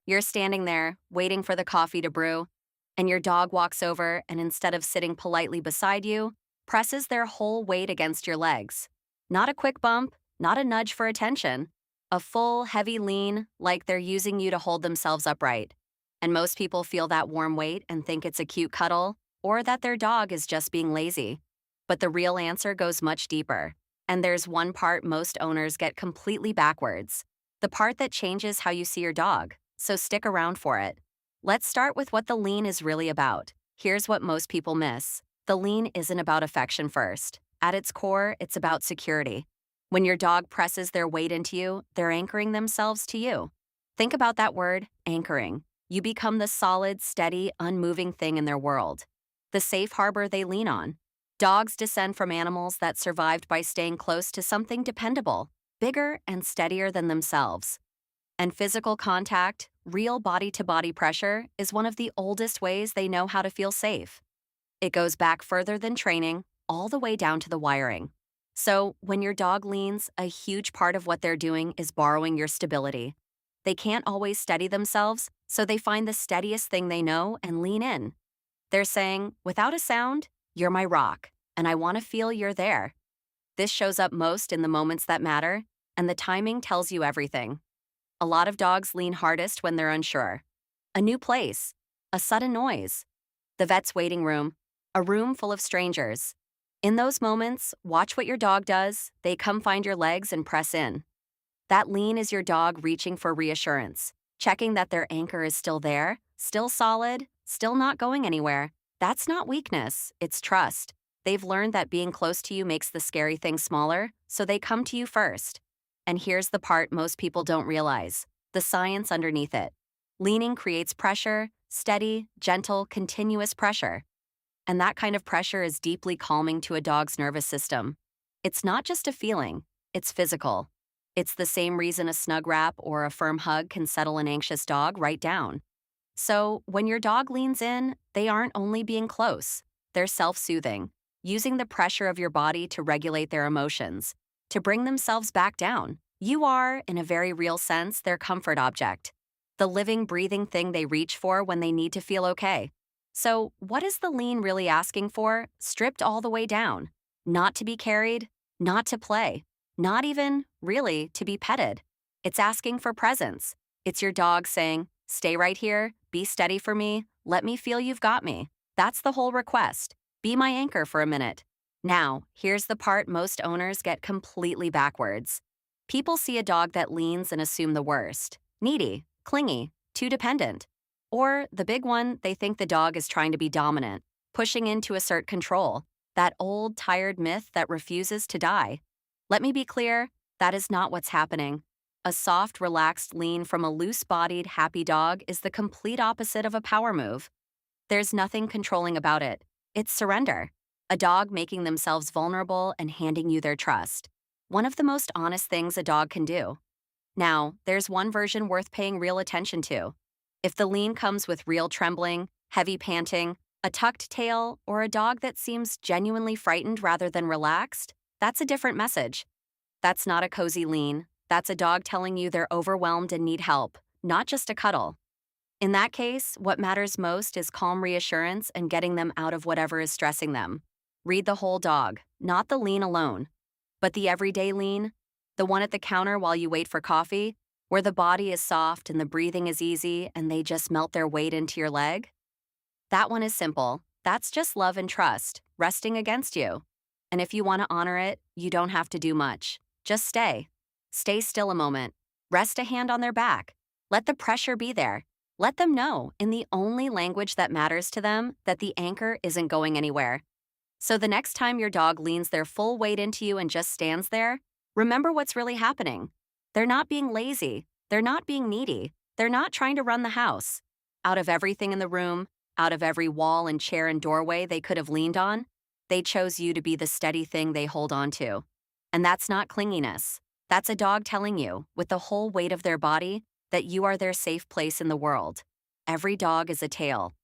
You're standing there, waiting for the coffee to brew, and your dog walks over and instead of sitting politely beside you, presses their whole weight against your legs. Not a quick bump, not a nudge for attention. A full, heavy lean, like they're using you to hold themselves upright. And most people feel that warm weight and think it's a cute cuddle, or that their dog is just being lazy. But the real answer goes much deeper. And there's one part most owners get completely backwards. The part that changes how you see your dog. So stick around for it. Let's start with what the lean is really about. Here's what most people miss. The lean isn't about affection first. At its core, it's about security. When your dog presses their weight into you, they're anchoring themselves to you. Think about that word, anchoring. You become the solid, steady, unmoving thing in their world. The safe harbor they lean on. Dogs descend from animals that survived by staying close to something dependable, bigger and steadier than themselves. And physical contact, real body-to-body pressure, is one of the oldest ways they know how to feel safe. It goes back further than training, all the way down to the wiring. So, when your dog leans, a huge part of what they're doing is borrowing your stability. They can't always steady themselves, so they find the steadiest thing they know and lean in. They're saying, without a sound, you're my rock, and I want to feel you're there. This shows up most in the moments that matter, and the timing tells you everything. A lot of dogs lean hardest when they're unsure. A new place, a sudden noise, the vet's waiting room, a room full of strangers. In those moments, watch what your dog does. They come find your legs and press in. That lean is your dog reaching for reassurance, checking that their anchor is still there, still solid, still not going anywhere. That's not weakness, it's trust. They've learned that being close to you makes the scary things smaller, so they come to you first. And here's the part most people don't realize, the science underneath it. Leaning creates pressure, steady, gentle, continuous pressure. And that kind of pressure is deeply calming to a dog's nervous system. It's not just a feeling, it's physical. It's the same reason a snug wrap or a firm hug can settle an anxious dog right down. So, when your dog leans in, they aren't only being close, they're self-soothing, using the pressure of your body to regulate their emotions, to bring themselves back down. You are, in a very real sense, their comfort object, the living, breathing thing they reach for when they need to feel okay. So, what is the lean really asking for, stripped all the way down? Not to be carried, not to play, not even, really, to be petted. It's asking for presence. It's your dog saying, stay right here, be steady for me, let me feel you've got me. That's the whole request. Be my anchor for a minute. Now, here's the part most owners get completely backwards. People see a dog that leans and assume the worst. Needy, clingy, too dependent. Or, the big one, they think the dog is trying to be dominant, pushing in to assert control, that old, tired myth that refuses to die. Let me be clear, that is not what's happening. A soft, relaxed lean from a loose-bodied, happy dog is the complete opposite of a power move. There's nothing controlling about it. It's surrender. A dog making themselves vulnerable and handing you their trust. One of the most honest things a dog can do. Now, there's one version worth paying real attention to. If the lean comes with real trembling, heavy panting, a tucked tail, or a dog that seems genuinely frightened rather than relaxed, that's a different message. That's not a cozy lean. That's a dog telling you they're overwhelmed and need help, not just a cuddle. In that case, what matters most is calm reassurance and getting them out of whatever is stressing them. Read the whole dog, not the lean alone. But the everyday lean, the one at the counter while you wait for coffee, where the body is soft and the breathing is easy and they just melt their weight into your leg? That one is simple. That's just love and trust, resting against you. And if you want to honor it, you don't have to do much. Just stay. Stay still a moment. Rest a hand on their back. Let the pressure be there. Let them know, in the only language that matters to them, that the anchor isn't going anywhere. So the next time your dog leans their full weight into you and just stands there, remember what's really happening. They're not being lazy. They're not being needy. They're not trying to run the house. Out of everything in the room, out of every wall and chair and doorway they could have leaned on, they chose you to be the steady thing they hold on to. And that's not clinginess. That's a dog telling you, with the whole weight of their body, that you are their safe place in the world. Every dog is a tale,